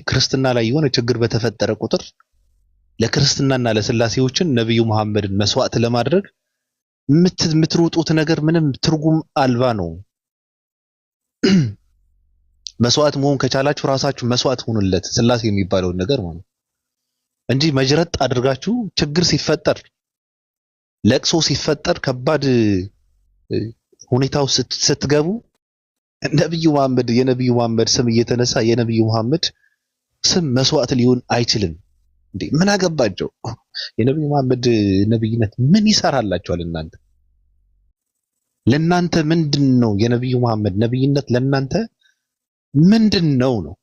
ክርስትና ላይ የሆነ ችግር በተፈጠረ ቁጥር ለክርስትናና ለስላሴዎችን ነብዩ መሐመድን መስዋዕት ለማድረግ የምትሮጡት ነገር ምንም ትርጉም አልባ ነው። መስዋዕት መሆን ከቻላችሁ ራሳችሁ መስዋዕት ሆኑለት ስላሴ የሚባለውን ነገር ማለት እንጂ መጅረጥ አድርጋችሁ ችግር ሲፈጠር ለቅሶ ሲፈጠር ከባድ ሁኔታው ስትገቡ ነብዩ መሐመድ የነብዩ መሐመድ ስም እየተነሳ የነብዩ መሐመድ ስም መስዋዕት ሊሆን አይችልም እንዴ? ምን አገባቸው? የነብዩ መሐመድ ነብይነት ምን ይሰራላችኋል? ለናንተ ምንድነው? የነብዩ መሐመድ ነብይነት ለናንተ ምንድነው ነው?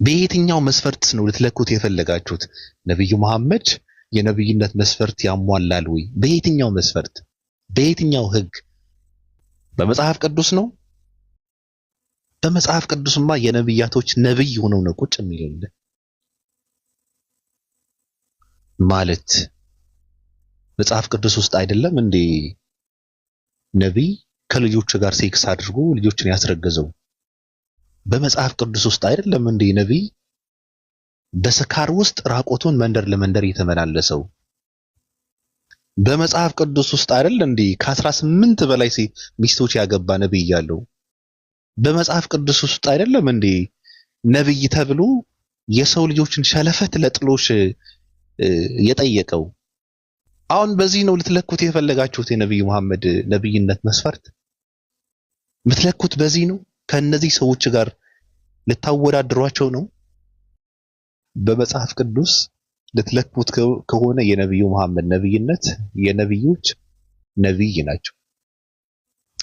በየትኛው መስፈርት ነው ልትለኩት የፈለጋችሁት? ነብዩ መሐመድ የነብይነት መስፈርት ያሟላል ወይ? በየትኛው መስፈርት? በየትኛው ህግ? በመጽሐፍ ቅዱስ ነው? በመጽሐፍ ቅዱስማ የነብያቶች ነብይ ሆነው ነው ቁጭ የሚለው ማለት መጽሐፍ ቅዱስ ውስጥ አይደለም እንዴ ነብይ ከልጆቹ ጋር ሴክስ አድርጎ ልጆችን ያስረገዘው? በመጽሐፍ ቅዱስ ውስጥ አይደለም እንዴ ነብይ በስካር ውስጥ ራቆቱን መንደር ለመንደር የተመላለሰው? በመጽሐፍ ቅዱስ ውስጥ አይደል እንዴ ከ18 በላይ ሚስቶች ያገባ ነብይ ያለው? በመጽሐፍ ቅዱስ ውስጥ አይደለም እንዴ ነብይ ተብሎ የሰው ልጆችን ሸለፈት ለጥሎሽ የጠየቀው? አሁን በዚህ ነው ልትለኩት የፈለጋችሁት የነብዩ መሐመድ ነብይነት መስፈርት? ምትለኩት በዚህ ነው? ከነዚህ ሰዎች ጋር ልታወዳድሯቸው ነው? በመጽሐፍ ቅዱስ ልትለኩት ከሆነ የነብዩ መሐመድ ነብይነት የነብዮች ነብይ ናቸው።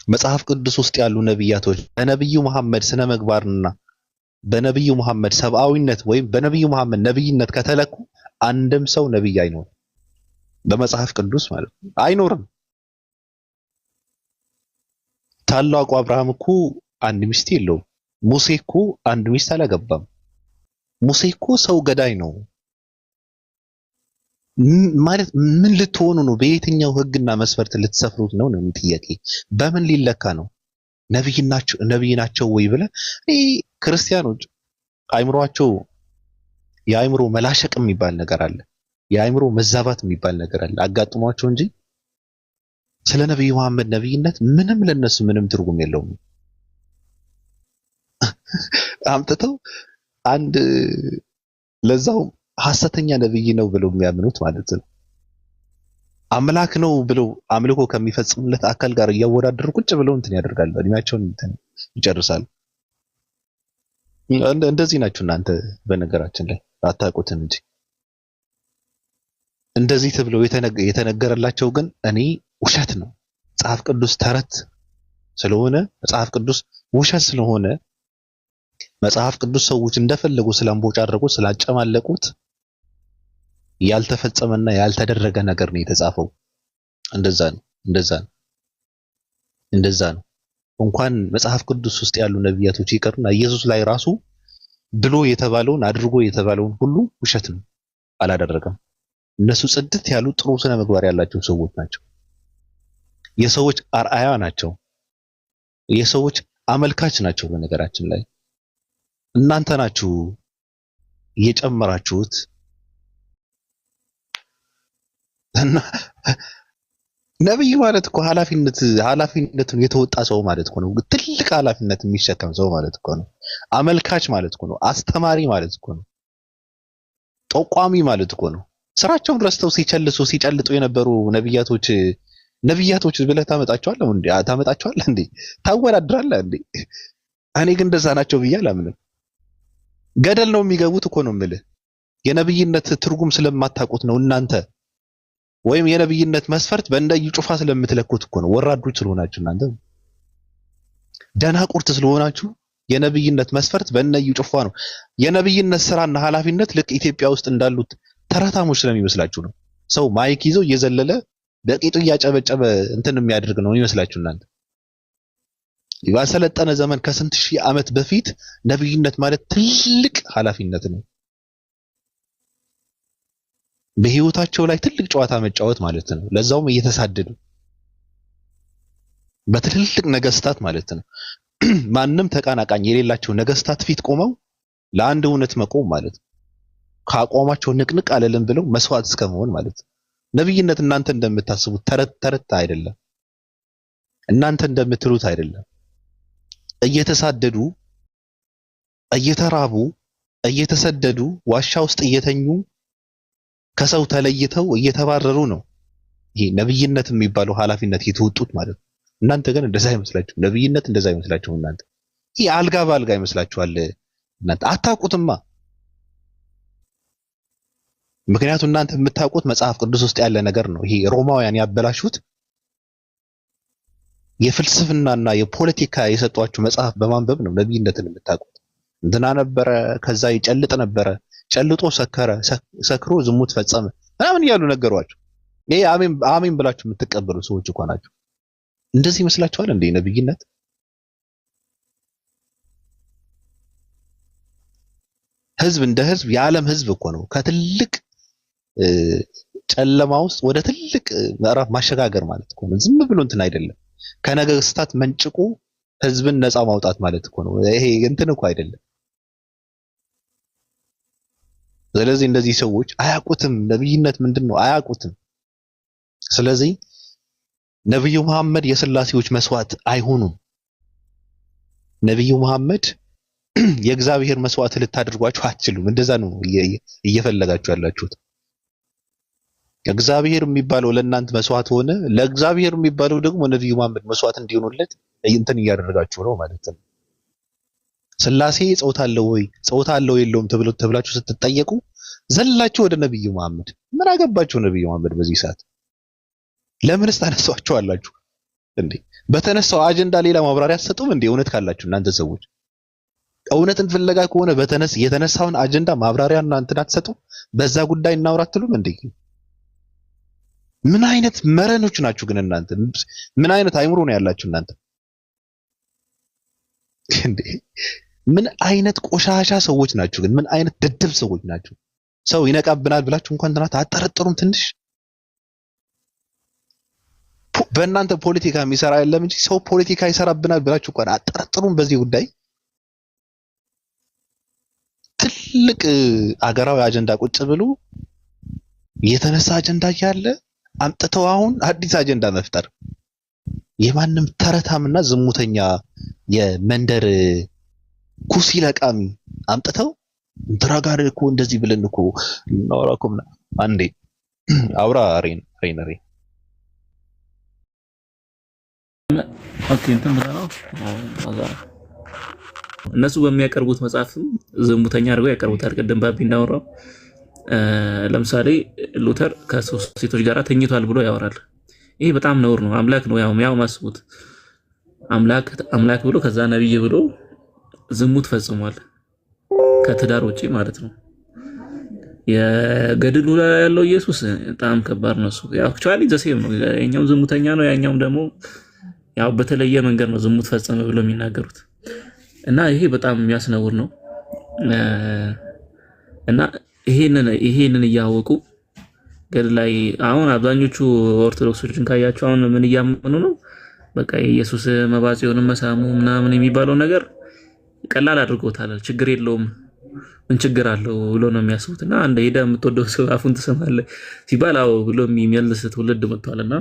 መጽሐፍ ቅዱስ ውስጥ ያሉ ነብያቶች በነብዩ መሐመድ ስነ ምግባርና በነብዩ መሐመድ ሰብአዊነት ወይም በነብዩ መሐመድ ነብይነት ከተለኩ አንድም ሰው ነብይ አይኖርም። በመጽሐፍ ቅዱስ ማለት ነው አይኖርም። ታላቁ አብርሃም እኮ አንድ ሚስት የለውም። ሙሴ እኮ አንድ ሚስት አላገባም። ሙሴ እኮ ሰው ገዳይ ነው ማለት ምን ልትሆኑ ነው? በየትኛው ህግና መስፈርት ልትሰፍሩት ነው ነው ጥያቄ። በምን ሊለካ ነው? ነብይ ናቸው ወይ ብለ ክርስቲያኖች አይምሮአቸው የአይምሮ መላሸቅ የሚባል ነገር አለ። የአይምሮ መዛባት የሚባል ነገር አለ አጋጥሟቸው እንጂ ስለ ነብዩ መሐመድ ነብይነት ምንም ለነሱ ምንም ትርጉም የለውም። አምጥተው አንድ ለዛው ሐሰተኛ ነብይ ነው ብለው የሚያምኑት ማለት ነው አምላክ ነው ብለው አምልኮ ከሚፈጽሙለት አካል ጋር እያወዳደሩ ቁጭ ብለው እንትን ያደርጋሉ። እድሜያቸውን እንትን ይጨርሳሉ። እንደዚህ ናችሁ እናንተ በነገራችን ላይ አታውቁትም እንጂ እንደዚህ ተብለው የተነገረላቸው ግን እኔ ውሸት ነው መጽሐፍ ቅዱስ ተረት ስለሆነ መጽሐፍ ቅዱስ ውሸት ስለሆነ መጽሐፍ ቅዱስ ሰዎች እንደፈለጉ ስላምቦጫረቁ ስላጨማለቁት ያልተፈጸመና ያልተደረገ ነገር ነው የተጻፈው። እንደዛ ነው። እንኳን መጽሐፍ ቅዱስ ውስጥ ያሉ ነብያቶች ይቀርና ኢየሱስ ላይ ራሱ ብሎ የተባለውን አድርጎ የተባለውን ሁሉ ውሸት ነው፣ አላደረገም። እነሱ ጽድት ያሉ ጥሩ ስነ ምግባር ያላቸው ሰዎች ናቸው። የሰዎች አርአያ ናቸው። የሰዎች አመልካች ናቸው። በነገራችን ላይ እናንተ ናችሁ እየጨመራችሁት እና ነብይ ማለት እኮ ኃላፊነቱን የተወጣ ሰው ማለት እኮ ነው። ትልቅ ኃላፊነት የሚሸከም ሰው ማለት እኮ ነው። አመልካች ማለት እኮ ነው። አስተማሪ ማለት እኮ ነው። ጠቋሚ ማለት እኮ ነው። ስራቸውን ረስተው ሲጨልጡ የነበሩ ነብያቶች ብለህ ታመጣቸዋለህ እንዴ? ታወዳድራለህ እንዴ? እኔ ግን እንደዛ ናቸው ብዬ አላምንም። ገደል ነው የሚገቡት እኮ ነው የምልህ። የነብይነት ትርጉም ስለማታውቁት ነው እናንተ። ወይም የነብይነት መስፈርት በእንደዩ ጩፋ ስለምትለኩት እኮ ነው። ወራዶች ስለሆናችሁ እናንተ ደናቁርት ስለሆናችሁ የነብይነት መስፈርት በእነዩ ጩፋ ነው። የነብይነት ስራና ኃላፊነት ልክ ኢትዮጵያ ውስጥ እንዳሉት ተራታሞች ስለሚመስላችሁ ነው። ሰው ማይክ ይዞ እየዘለለ በቂጡ እያጨበጨበ እንትን የሚያደርግ ነው ይመስላችሁ እናንተ። ባልሰለጠነ ዘመን ከስንት ሺህ ዓመት በፊት ነብይነት ማለት ትልቅ ኃላፊነት ነው። በህይወታቸው ላይ ትልቅ ጨዋታ መጫወት ማለት ነው። ለዛውም እየተሳደዱ በትልልቅ ነገስታት ማለት ነው። ማንም ተቃናቃኝ የሌላቸው ነገስታት ፊት ቆመው ለአንድ እውነት መቆም ማለት ነው። ከአቋማቸው ንቅንቅ አለልን ብለው መስዋዕት እስከመሆን ማለት ነው። ነብይነት እናንተ እንደምታስቡት ተረት ተረት አይደለም። እናንተ እንደምትሉት አይደለም። እየተሳደዱ እየተራቡ እየተሰደዱ ዋሻ ውስጥ እየተኙ ከሰው ተለይተው እየተባረሩ ነው ይሄ ነብይነት የሚባለው ኃላፊነት የተወጡት ማለት ነው። እናንተ ግን እንደዛ አይመስላችሁ። ነብይነት እንደዛ አይመስላችሁ። እናንተ ይሄ አልጋ ባልጋ ይመስላችኋል። እናንተ አታውቁትማ። ምክንያቱም እናንተ የምታውቁት መጽሐፍ ቅዱስ ውስጥ ያለ ነገር ነው። ይሄ ሮማውያን ያበላሹት የፍልስፍናና የፖለቲካ የሰጧችሁ መጽሐፍ በማንበብ ነው ነብይነትን የምታውቁት። እንትና ነበረ፣ ከዛ ይጨልጥ ነበረ፣ ጨልጦ ሰከረ፣ ሰክሮ ዝሙት ፈጸመ ምናምን እያሉ ነገሯቸው። ይሄ አሜን አሜን ብላችሁ የምትቀበሉ ሰዎች እኮ ናቸው። እንደዚህ ይመስላችኋል እንዴ ነብይነት? ህዝብ እንደ ህዝብ የዓለም ህዝብ እኮ ነው ከትልቅ ጨለማ ውስጥ ወደ ትልቅ ምዕራፍ ማሸጋገር ማለት እኮ ነው። ዝም ብሎ እንትን አይደለም። ከነገስታት መንጭቁ ህዝብን ነፃ ማውጣት ማለት እኮ ነው። ይሄ እንትን እኮ አይደለም። ስለዚህ እንደዚህ ሰዎች አያውቁትም። ነብይነት ምንድነው አያውቁትም። ስለዚህ ነብዩ መሐመድ የስላሴዎች መስዋዕት አይሆኑም። ነብዩ መሐመድ የእግዚአብሔር መስዋዕት ልታደርጓቸው አትችሉም። እንደዛ ነው እየፈለጋችሁ ያላችሁት። እግዚአብሔር የሚባለው ለእናንተ መስዋዕት ሆነ፣ ለእግዚአብሔር የሚባለው ደግሞ ነብዩ መሐመድ መስዋዕት እንዲሆኑለት እንትን እያደረጋችሁ ነው ማለት ነው። ስላሴ ጾታ አለው ወይ ጾታ አለው የለውም ተብላችሁ ስትጠየቁ ዘላችሁ ወደ ነብዩ መሐመድ። ምን አገባችሁ ነብዩ መሐመድ በዚህ ሰዓት? ለምንስ ታነሷቸዋላችሁ እንዴ? በተነሳው አጀንዳ ሌላ ማብራሪያ አትሰጡም እንዴ? እውነት ካላችሁ እናንተ ሰዎች እውነትን ፍለጋ ከሆነ የተነሳውን አጀንዳ ማብራሪያና እንትን አትሰጡም? በዛ ጉዳይ እናውራ አትሉም እንዴ? ምን አይነት መረኖች ናችሁ ግን እናንተ? ምን አይነት አይምሮ ነው ያላችሁ እናንተ እንዴ? ምን አይነት ቆሻሻ ሰዎች ናችሁ ግን? ምን አይነት ደደብ ሰዎች ናችሁ? ሰው ይነቃብናል ብላችሁ እንኳን ትናንት አጠረጥሩም ትንሽ? በእናንተ ፖለቲካ የሚሰራ የለም እንጂ ሰው ፖለቲካ ይሰራብናል ብላችሁ እንኳን አጠረጥሩም በዚህ ጉዳይ? ትልቅ አገራዊ አጀንዳ ቁጭ ብሎ የተነሳ አጀንዳ እያለ አምጥተው አሁን አዲስ አጀንዳ መፍጠር የማንም ተረታምና ዝሙተኛ የመንደር ኩሲ ለቃሚ አምጥተው ድራጋር እኮ እንደዚህ ብለን እኮ እናወራኩም። አንዴ አውራ ሬነሪ ኦኬ እንትን ብለናል። እነሱ በሚያቀርቡት መጽሐፍም ዝሙተኛ አድርገው ያቀርቡታል። ቅድም ባቢ እንዳወራው ለምሳሌ ሉተር ከሶስት ሴቶች ጋር ተኝቷል ብሎ ያወራል። ይሄ በጣም ነውር ነው። አምላክ ነው ያው ማስቡት አምላክ ብሎ ከዛ ነብይ ብሎ ዝሙት ፈጽሟል ከትዳር ውጪ ማለት ነው። የገድሉ ላይ ያለው ኢየሱስ በጣም ከባድ ነው። እሱ ያው አክቹአሊ ዘሴም ነው። ያኛው ዝሙተኛ ነው፣ ያኛውም ደግሞ ያው በተለየ መንገድ ነው ዝሙት ፈጸመ ብሎ የሚናገሩት እና ይሄ በጣም የሚያስነውር ነው። እና ይሄንን እያወቁ ገድል ላይ አሁን አብዛኞቹ ኦርቶዶክሶችን ካያቸው አሁን ምን እያመኑ ነው? በቃ የኢየሱስ መባጽዮንም መሳሙ ምናምን የሚባለው ነገር ቀላል አድርጎታል። ችግር የለውም ምን ችግር አለው ብሎ ነው የሚያስቡት። እና አንድ ሄዳ የምትወደው ሰው አፉን ትሰማለህ ሲባል አዎ ብሎ የሚመልስ ትውልድ መጥቷልና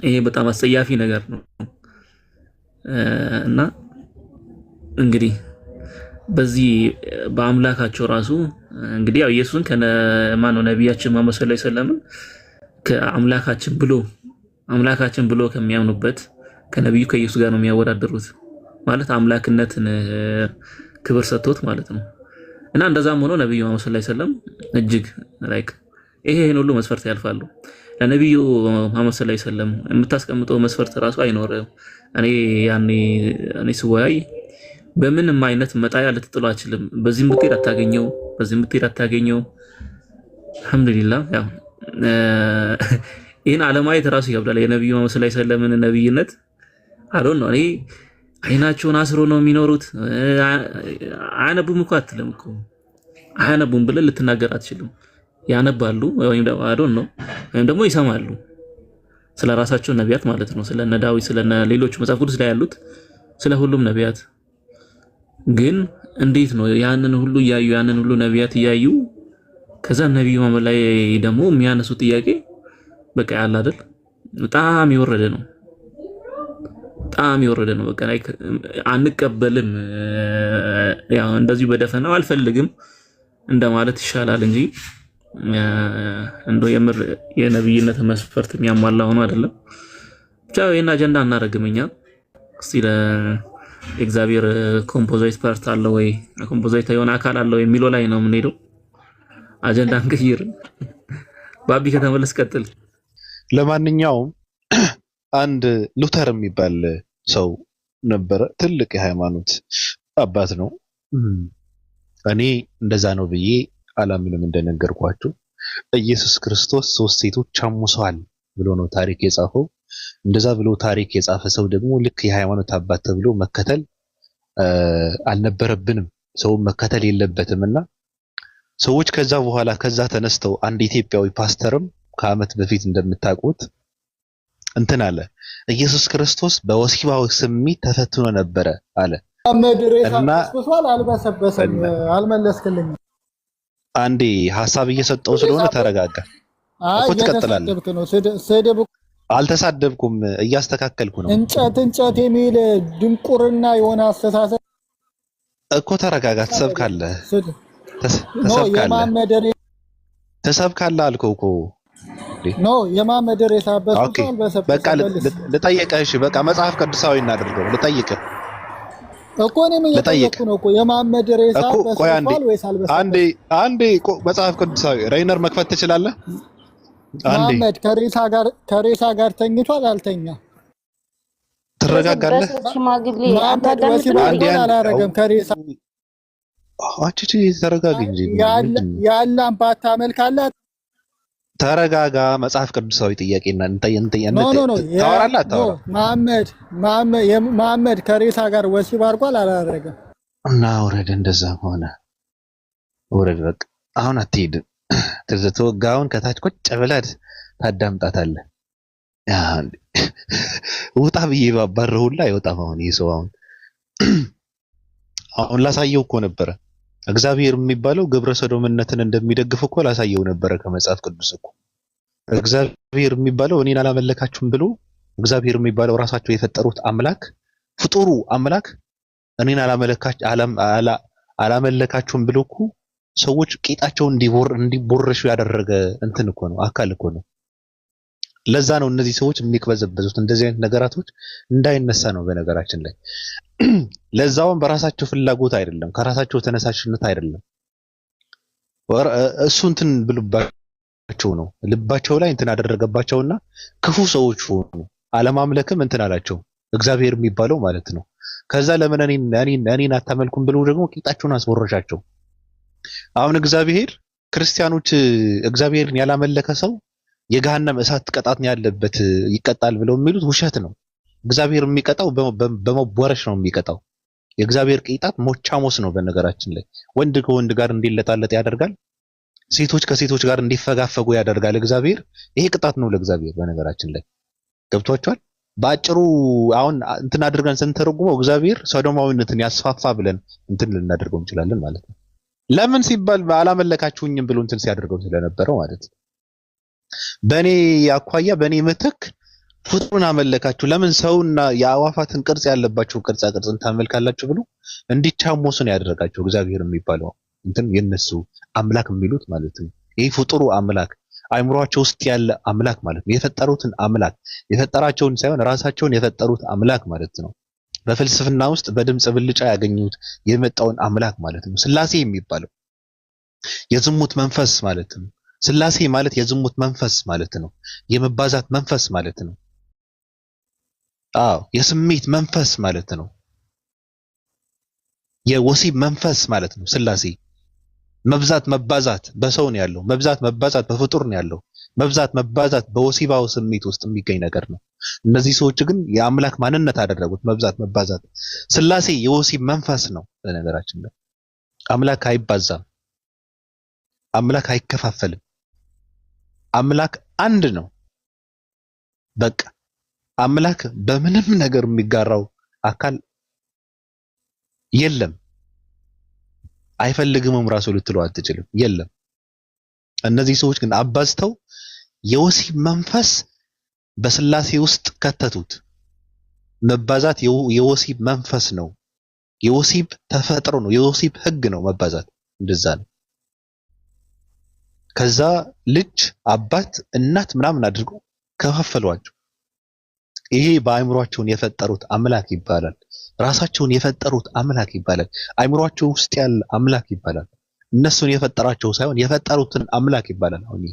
ይሄ በጣም አስጸያፊ ነገር ነው። እና እንግዲህ በዚህ በአምላካቸው ራሱ እንግዲህ ያው ኢየሱስን ከማነው ነብያችን መሐመድ ሰለላሁ ዐለይሂ ወሰለም አምላካችን ብሎ ከሚያምኑበት ከነብዩ ከኢየሱስ ጋር ነው የሚያወዳደሩት። ማለት አምላክነትን ክብር ሰጥቶት ማለት ነው። እና እንደዛም ሆኖ ነብዩ መሐመድ ሰለላሁ ዐለይሂ ወሰለም እጅግ ይሄን ሁሉ መስፈርት ያልፋሉ። ለነብዩ መሐመድ ሰለላሁ ዐለይሂ ወሰለም የምታስቀምጠው መስፈርት ራሱ አይኖርም። እኔ ስወያይ በምንም አይነት መጣያ ልትጥሉ አችልም። በዚህ ምትሄድ አታገኘው፣ በዚህ ምትሄድ አታገኘው። አልহামዱሊላህ ያው ይሄን ዓለማየት ራሱ ይከብዳል። የነብዩ መሐመድ ሰለላሁ ዐለይሂ ወሰለም ነብይነት አዶን ነው። እኔ አይናቸውን አስሮ ነው የሚኖሩት። አያነቡም እኮ አትልም እኮ አያነቡም ብለህ ልትናገር አትችልም። ያነባሉ ወይም ደግሞ አዶን ነው ወይም ደግሞ ይሰማሉ። ስለራሳቸው ነቢያት ማለት ነው። ስለነ ዳዊት ስለነ ሌሎች መጽሐፍ ቅዱስ ላይ ያሉት ስለ ሁሉም ነቢያት ግን እንዴት ነው ያንን ሁሉ እያዩ ያንን ሁሉ ነቢያት እያዩ ከዛ ነብዩ መሐመድ ላይ ደግሞ የሚያነሱ ጥያቄ በቃ ያለ አይደል በጣም የወረደ ነው። በጣም የወረደ ነው። በቃ አንቀበልም፣ ያው እንደዚሁ በደፈናው አልፈልግም እንደማለት ይሻላል እንጂ እንደው የምር የነብይነት መስፈርት የሚያሟላ ሆኖ አይደለም። ብቻ ይሄን አጀንዳ እናረግም እኛ እስቲ ለእግዚአብሔር ኮምፖዛይት ፓርት አለ ወይ ኮምፖዛይት የሆነ አካል አለ ወይ የሚለው ላይ ነው የምንሄደው። አጀንዳ እንቀይር። ባቢ ከተመለስ ቀጥል። ለማንኛውም አንድ ሉተር የሚባል ሰው ነበረ። ትልቅ የሃይማኖት አባት ነው። እኔ እንደዛ ነው ብዬ አላምንም። እንደነገርኳችሁ ኢየሱስ ክርስቶስ 3 ሴቶች አሙሰዋል ብሎ ነው ታሪክ የጻፈው። እንደዛ ብሎ ታሪክ የጻፈ ሰው ደግሞ ልክ የሃይማኖት አባት ተብሎ መከተል አልነበረብንም። ሰው መከተል የለበትምና ሰዎች ከዛ በኋላ ከዛ ተነስተው አንድ ኢትዮጵያዊ ፓስተርም ከዓመት በፊት እንደምታውቁት እንትን አለ፣ ኢየሱስ ክርስቶስ በወሲባዊ ስሜት ተፈትኖ ነበረ አለ። እና አልበሰበሰም። አልመለስክልኝም። አንዴ ሐሳብ እየሰጠው ስለሆነ ተረጋጋ እኮ ትቀጥላለህ። አልተሳደብኩም፣ እያስተካከልኩ ነው። እንጨት የሚል ድንቁርና የሆነ አስተሳሰብ እኮ ተረጋጋ። ትሰብካለህ ተሰብካለህ አልከው እኮ ኖ የማመድ ሬሳ በሰው በቃ ልጠይቅህ። እሺ በቃ መጽሐፍ ቅዱሳዊ እናድርገው። ልጠይቅህ እኮ እኔም እየጠየቅኩ ነው እኮ የማመድ ሬሳ በሰው ወይስ አልበሰበሰም? አንዴ መጽሐፍ ቅዱሳዊ ሬይነር መክፈት ትችላለህ? ማመድ ከሬሳ ጋር ተኝቷል አልተኛ? ትረጋጋለህ? ማመድ ወሲብ አላረገም ከሬሳ አቺ ተረጋጋ እንጂ ያላን ባታመልካላት ተረጋጋ። መጽሐፍ ቅዱሳዊ ጥያቄና መሐመድ ከሬሳ ጋር ወሲብ አድርጓል አላደረገም? እና ወረደ። እንደዛ ሆነ ወረደ። በቃ አሁን አትሄድ። ተወጋውን ከታች ቁጭ ብለህ ታዳምጣታለህ። ውጣ ብዬ ባባረሁላ አይወጣም። አሁን ይሄ ሰው አሁን ላሳየው እኮ ነበረ። እግዚአብሔር የሚባለው ግብረ ሰዶምነትን እንደሚደግፍ እኮ ላሳየው ነበረ ከመጽሐፍ ቅዱስ እኮ። እግዚአብሔር የሚባለው እኔን አላመለካችሁም ብሎ እግዚአብሔር የሚባለው ራሳቸው የፈጠሩት አምላክ ፍጡሩ አምላክ እኔን አላመለካችሁም ብሎ እኮ ሰዎች ቂጣቸውን እንዲቦረሹ ያደረገ እንትን እኮ ነው፣ አካል እኮ ነው። ለዛ ነው እነዚህ ሰዎች የሚቅበዘበዙት። እንደዚህ አይነት ነገራቶች እንዳይነሳ ነው በነገራችን ላይ። ለዛውም በራሳቸው ፍላጎት አይደለም፣ ከራሳቸው ተነሳሽነት አይደለም። እሱ እንትን ብሉባቸው ነው፣ ልባቸው ላይ እንትን አደረገባቸውና ክፉ ሰዎች ሆኑ። አለማምለክም እንትን አላቸው እግዚአብሔር የሚባለው ማለት ነው። ከዛ ለምን እኔን አታመልኩም ብለው ደግሞ ቂጣቸውን አስቦረሻቸው። አሁን እግዚአብሔር ክርስቲያኖች እግዚአብሔርን ያላመለከ ሰው የገሃነም እሳት ቅጣት ያለበት ይቀጣል ብለው የሚሉት ውሸት ነው። እግዚአብሔር የሚቀጣው በመቦረሽ ነው የሚቀጣው። የእግዚአብሔር ቅጣት ሞቻሞስ ነው። በነገራችን ላይ ወንድ ከወንድ ጋር እንዲለጣለጥ ያደርጋል፣ ሴቶች ከሴቶች ጋር እንዲፈጋፈጉ ያደርጋል እግዚአብሔር። ይሄ ቅጣት ነው ለእግዚአብሔር። በነገራችን ላይ ገብቷቸዋል። በአጭሩ አሁን እንትን አድርገን ስንተረጉመው እግዚአብሔር ሶዶማዊነትን ያስፋፋ ብለን እንትን ልናደርገው እንችላለን ማለት ነው። ለምን ሲባል አላመለካችሁኝም ብሎ እንትን ሲያደርገው ስለነበረው ማለት ነው። በኔ አኳያ በኔ ምትክ ፍጡርን አመለካችሁ። ለምን ሰውና የአዋፋትን ቅርጽ ያለባቸው ቅርጻ ቅርጽን ታመልካላችሁ ብሎ እንዲቻሞሱ ነው ያደረጋቸው እግዚአብሔር የሚባለው እንትን የነሱ አምላክ የሚሉት ማለት ነው። ይሄ ፍጡሩ አምላክ አይምሮአቸው ውስጥ ያለ አምላክ ማለት ነው። የፈጠሩትን አምላክ የፈጠራቸውን ሳይሆን ራሳቸውን የፈጠሩት አምላክ ማለት ነው። በፍልስፍና ውስጥ በድምጽ ብልጫ ያገኙት የመጣውን አምላክ ማለት ነው። ስላሴ የሚባለው የዝሙት መንፈስ ማለት ነው። ስላሴ ማለት የዝሙት መንፈስ ማለት ነው። የመባዛት መንፈስ ማለት ነው። የስሜት መንፈስ ማለት ነው። የወሲብ መንፈስ ማለት ነው። ስላሴ መብዛት መባዛት በሰው ነው ያለው። መብዛት መባዛት በፍጡር ነው ያለው። መብዛት መባዛት በወሲባው ስሜት ውስጥ የሚገኝ ነገር ነው። እነዚህ ሰዎች ግን የአምላክ ማንነት አደረጉት መብዛት መባዛት። ስላሴ የወሲብ መንፈስ ነው። በነገራችን ላይ አምላክ አይባዛም። አምላክ አይከፋፈልም። አምላክ አንድ ነው። በቃ አምላክ በምንም ነገር የሚጋራው አካል የለም። አይፈልግምም ራሱ ልትለው አትችልም። የለም እነዚህ ሰዎች ግን አባዝተው የወሲብ መንፈስ በስላሴ ውስጥ ከተቱት። መባዛት የወሲብ መንፈስ ነው። የወሲብ ተፈጥሮ ነው። የወሲብ ህግ ነው መባዛት። እንደዛ ነው። ከዛ ልጅ አባት እናት ምናምን አድርገው ከፋፈሏቸው። ይሄ በአእምሯቸውን የፈጠሩት አምላክ ይባላል። ራሳቸውን የፈጠሩት አምላክ ይባላል። አእምሯቸው ውስጥ ያለ አምላክ ይባላል። እነሱን የፈጠራቸው ሳይሆን የፈጠሩትን አምላክ ይባላል። አሁን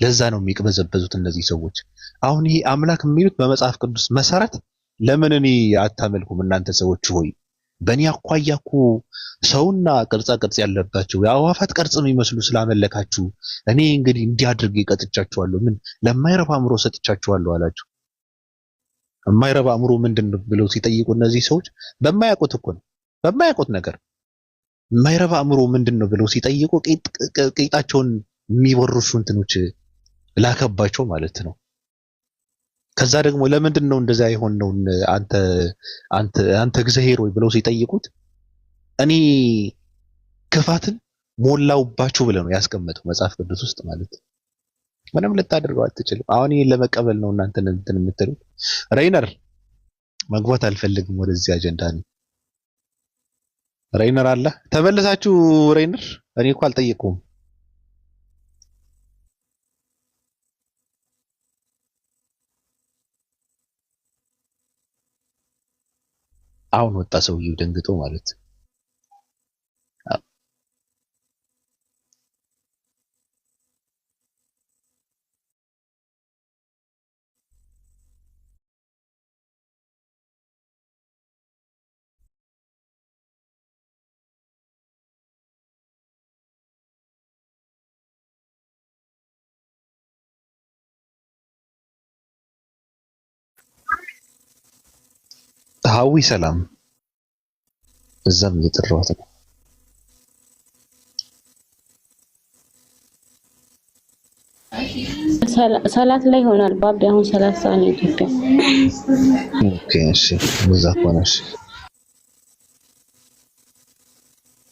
ለዛ ነው የሚቅበዘበዙት እነዚህ ሰዎች። አሁን ይሄ አምላክ የሚሉት በመጽሐፍ ቅዱስ መሰረት ለምን እኔ አታመልኩም እናንተ ሰዎች ሆይ? በእኔ አኳያ እኮ ሰውና ቅርጻ ቅርጽ ያለባቸው የአዋፋት ቅርጽ የሚመስሉ ስላመለካችሁ እኔ እንግዲህ እንዲያድርግ ይቀጥቻችኋለሁ። ምን ለማይረባ አእምሮ ሰጥቻችኋለሁ አላችሁ። የማይረባ አእምሮ ምንድን ነው ብለው ሲጠይቁ እነዚህ ሰዎች በማያውቁት እኮ ነው፣ በማያውቁት ነገር የማይረባ አእምሮ ምንድን ነው ብለው ሲጠይቁ ቄጣቸውን የሚወርሱ እንትኖች ላከባቸው ማለት ነው። ከዛ ደግሞ ለምንድን ነው እንደዛ የሆነው አንተ እግዚአብሔር ወይ ብለው ሲጠይቁት እኔ ክፋትን ሞላውባችሁ ብለው ነው ያስቀመጠው መጽሐፍ ቅዱስ ውስጥ ማለት ነው። ምንም ልታደርገው አትችልም። አሁን ይሄን ለመቀበል ነው እናንተ እንትን የምትሉት። ሬይነር መግባት አልፈልግም ወደዚህ አጀንዳ ነው። ሬይነር አለ ተመልሳችሁ። ሬይነር እኔ እኮ አልጠየቅኩም። አሁን ወጣ ሰውዬው ደንግጦ ማለት ሀዊ ሰላም እዛም እየጠራሁት ነው። ሰላት ላይ ይሆናል ባቢ። አሁን 30 ሰዓት ነው ኢትዮጵያ። ኦኬ እሺ፣ እዛ ሆነሽ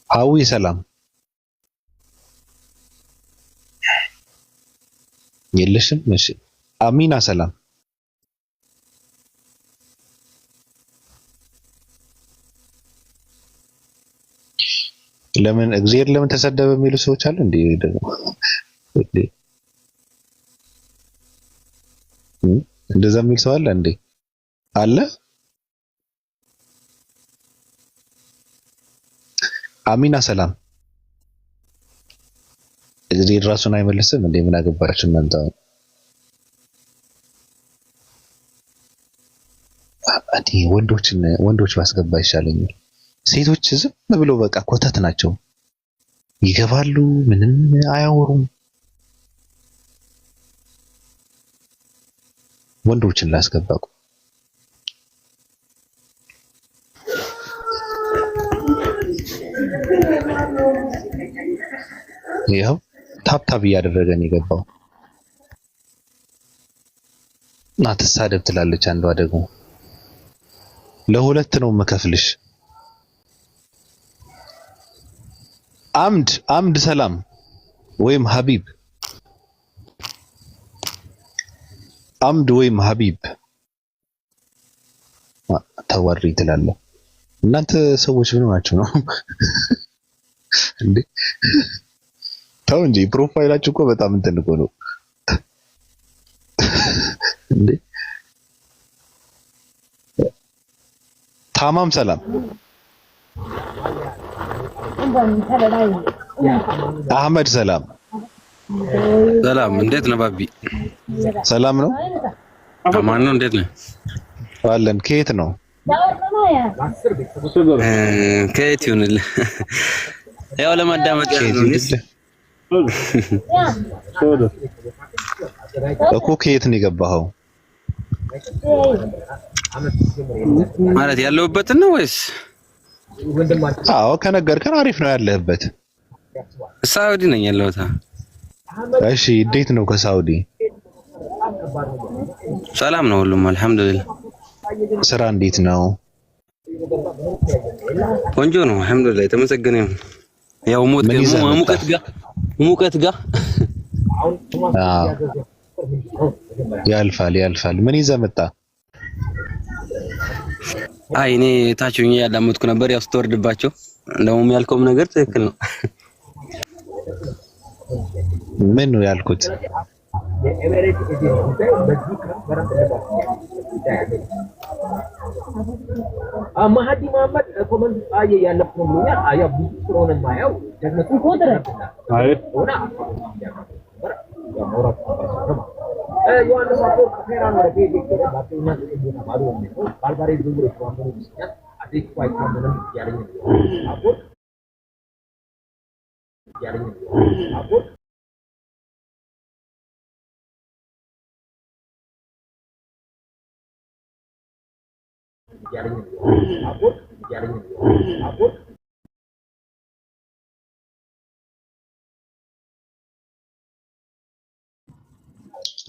ሀዊ ሰላም የለሽም? እሺ አሚና ሰላም ለምን እግዚአብሔር ለምን ተሰደበ የሚሉ ሰዎች አሉ እንዴ? ደግሞ እንደዛ የሚል ሰው አለ እንዴ? አለ። አሚና ሰላም እግዚአብሔር ራሱን አይመልስም እንዴ? ምን አገባችሁ እናንተ? ወንዶች ባስገባ ይሻለኛል። ሴቶች ዝም ብሎ በቃ ኮተት ናቸው። ይገባሉ፣ ምንም አያወሩም። ወንዶችን ላስገባቁ። ይኸው ታብታብ እያደረገን የገባው እና ትሳደብ ትላለች አንዷ ደግሞ ለሁለት ነው መከፍልሽ። አምድ ሰላም ወይም ሀቢብ አምድ ወይም ሀቢብ ተወሪ ትላለህ። እናንተ ሰዎች ምን ናችሁ ነው እንዴ? ተው እንጂ ፕሮፋይላችሁ እኮ በጣም እንትን እኮ ነው እንዴ። ታማም ሰላም አህመድ ሰላም ሰላም። እንዴት ነው ባቢ? ሰላም ነው። አማን ነው። እንዴት ነው አለን። ከየት ነው? ከየት ይሁንልህ? ያው ለማዳመጥ እኮ ከየት ነው የገባኸው? ማለት ያለሁበትን ነው ወይስ? አዎ ከነገርከን አሪፍ ነው ያለህበት። ሳውዲ ነኝ ያለሁት። እሺ እንዴት ነው ከሳውዲ? ሰላም ነው ሁሉም አልሐምዱሊላህ። ስራ እንዴት ነው? ቆንጆ ነው አልহামዱሊላህ የተመሰገነ ይሁን። ያው ሙቀት ጋር ያልፋል። ምን ይዘህ መጣ? አይ እኔ ታችሁኝ ያዳመጥኩ ነበር። ያው ስትወርድባቸው እንደውም ያልከውም ነገር ትክክል ነው። ምን ነው ያልኩት? ማህዲ መሐመድ ኮመንት ጻየ ያለፈው ነው ብሎኛል። አያ ብዙ ስለሆነ ማያው ደግነቱ ኮንትራ አይ ሆና ዮሐንስ አፈወርቅ ከፌራን ወደ ቤት ይገባ ባጥና ቦታ ባዶ ነው ባልባሬ ዝውውር ተዋምዶ ይስኛል አዲስ ፋይት ምንም ያለኝ አፈወርቅ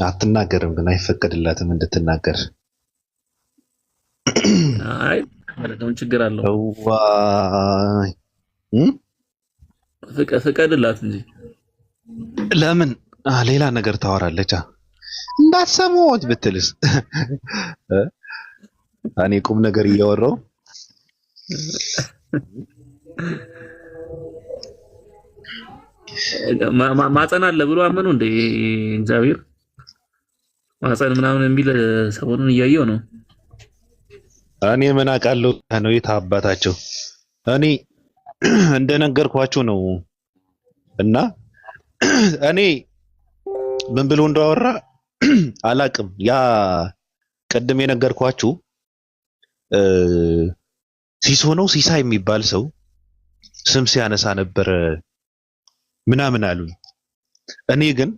አትናገርም ግን አይፈቀድላትም እንድትናገር። አይ ማለት ችግር አለው። ዋይ ፍቀድላት እንጂ ለምን ሌላ ነገር ታወራለች? እንዳትሰሙት ብትልስ? እኔ ቁም ነገር እያወራው ማጸን አለ ብሎ አመኑ እንደ እግዚአብሔር ማጸን ምናምን የሚል ሰሞኑን እያየው ነው። እኔ ምን አውቃለሁ ነው የታባታቸው። እኔ እንደነገርኳችሁ ነው። እና እኔ ምን ብሎ እንዳወራ አላቅም። ያ ቀደም የነገርኳችሁ ሲሶ ነው ሲሳይ የሚባል ሰው ስም ሲያነሳ ነበር ምናምን አሉኝ። እኔ ግን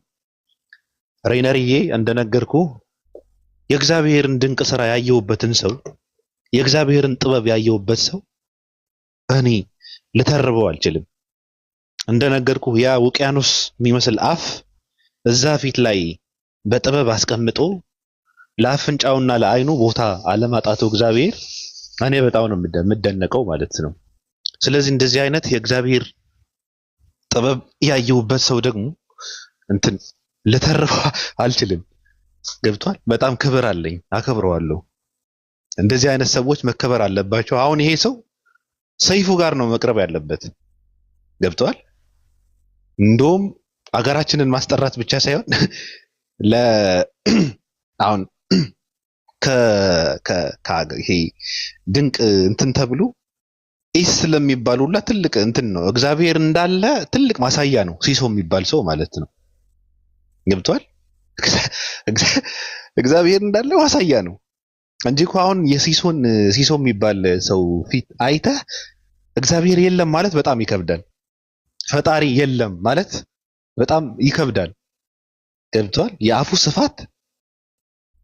ሬነርዬ እንደነገርኩ የእግዚአብሔርን ድንቅ ስራ ያየሁበትን ሰው የእግዚአብሔርን ጥበብ ያየሁበት ሰው እኔ ልተርበው አልችልም። እንደነገርኩ ያ ውቅያኖስ የሚመስል አፍ እዛ ፊት ላይ በጥበብ አስቀምጦ ለአፍንጫውና ለአይኑ ቦታ አለማጣቱ እግዚአብሔር እኔ በጣም ነው የምደነቀው ማለት ነው። ስለዚህ እንደዚህ አይነት የእግዚአብሔር ጥበብ ያየሁበት ሰው ደግሞ እንትን ልተርበው አልችልም። ገብቷል? በጣም ክብር አለኝ፣ አከብረዋለሁ። እንደዚህ አይነት ሰዎች መከበር አለባቸው። አሁን ይሄ ሰው ሰይፉ ጋር ነው መቅረብ ያለበት። ገብቷል? እንደውም አገራችንን ማስጠራት ብቻ ሳይሆን አሁን ይሄ ድንቅ እንትን ተብሎ ኢስ ስለሚባሉላ ትልቅ እንትን ነው። እግዚአብሔር እንዳለ ትልቅ ማሳያ ነው ሲሶ የሚባል ሰው ማለት ነው። ገብቷል? እግዚአብሔር እንዳለ ማሳያ ነው እንጂ እኮ አሁን ሲሶ የሚባል ሰው ፊት አይተህ እግዚአብሔር የለም ማለት በጣም ይከብዳል። ፈጣሪ የለም ማለት በጣም ይከብዳል። ገብቷል? የአፉ ስፋት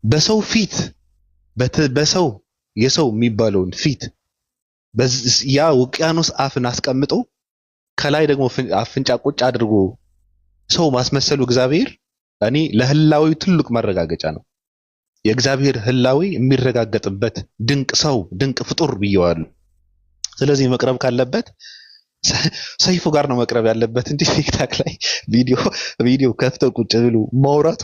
በሰው ፊት የሰው የሚባለውን ፊት ያ ውቅያኖስ አፍን አስቀምጦ ከላይ ደግሞ አፍንጫ ቁጭ አድርጎ ሰው ማስመሰሉ እግዚአብሔር እኔ ለህላዊ ትልቅ መረጋገጫ ነው። የእግዚአብሔር ህላዊ የሚረጋገጥበት ድንቅ ሰው ድንቅ ፍጡር ብየዋለሁ። ስለዚህ መቅረብ ካለበት ሰይፉ ጋር ነው መቅረብ ያለበት እንጂ ቲክታክ ላይ ቪዲዮ ከፍተው ቁጭ ብሎ ማውራቱ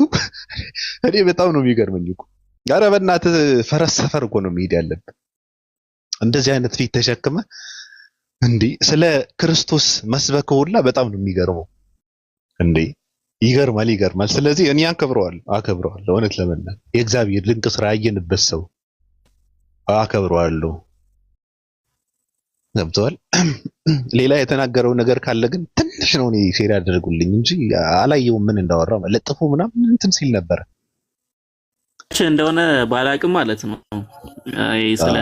እኔ በጣም ነው የሚገርመኝ እኮ። ኧረ በእናትህ ፈረስ ሰፈር እኮ ነው መሄድ ያለበት። እንደዚህ አይነት ፊት ተሸክመ እንዴ ስለ ክርስቶስ መስበክ ሁላ በጣም ነው የሚገርመው እንዴ። ይገርማል። ስለዚህ እኔ አከብረዋለሁ። እውነት ለመናገር የእግዚአብሔር ድንቅ ስራ ያየንበት ሰው አከብረዋለሁ። ገብቷል? ሌላ የተናገረው ነገር ካለ ግን ትንሽ ነው እኔ ሼር ያደርጉልኝ እንጂ አላየውም ምን እንዳወራ ለጥፎ ምናምን እንትን ሲል ነበር እንደሆነ ባላቅም ማለት ነው። ስለ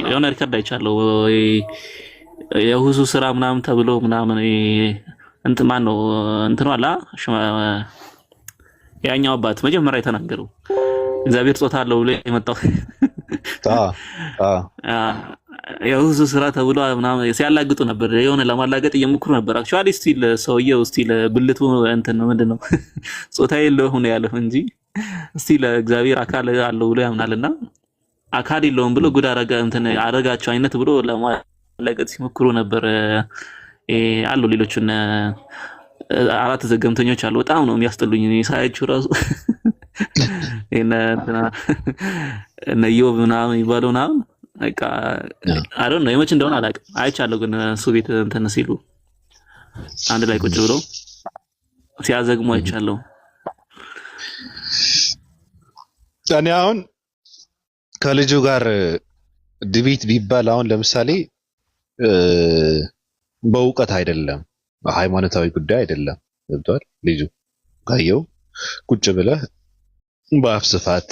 የሆነ ሪከርድ አይቻለሁ የሁሱ ስራ ምናምን ተብሎ ምናምን እንትን ማን ነው እንትኑ አላ ያኛው አባት መጀመሪያ የተናገረው እግዚአብሔር ጾታ አለው ብሎ የመጣው የሁሱ ስራ ተብሎ ምናምን ሲያላግጡ ነበር። የሆነ ለማላገጥ እየሞከሩ ነበር። አክቹአሊ ሰውየው ብልቱ እንትን ነው ምንድነው ጾታ የለውም ነው ያለው እንጂ እግዚአብሔር አካል አለው ብሎ ያምናልና አካል የለውም ብሎ ጉድ አረጋቸው አይነት ብሎ ለቀጥ ሲሞክሩ ነበር። አሉ ሌሎችን አራት ዘገምተኞች አሉ። በጣም ነው የሚያስጠሉኝ እኔ ሳያችሁ ራሱ እነ ኢዮብ ምናምን ይባለው ምናምን በቃ አይ ዶንት ኖ የመች እንደሆነ አላውቅም። አይቻለሁ ግን እሱ ቤት እንትን ሲሉ አንድ ላይ ቁጭ ብለው ሲያዘግሙ አይቻለሁ። እኔ አሁን ከልጁ ጋር ዲቤት ቢባል አሁን ለምሳሌ በእውቀት አይደለም፣ ሃይማኖታዊ ጉዳይ አይደለም። ገብቷል? ልጁ ካየው ቁጭ ብለህ በአፍ ስፋት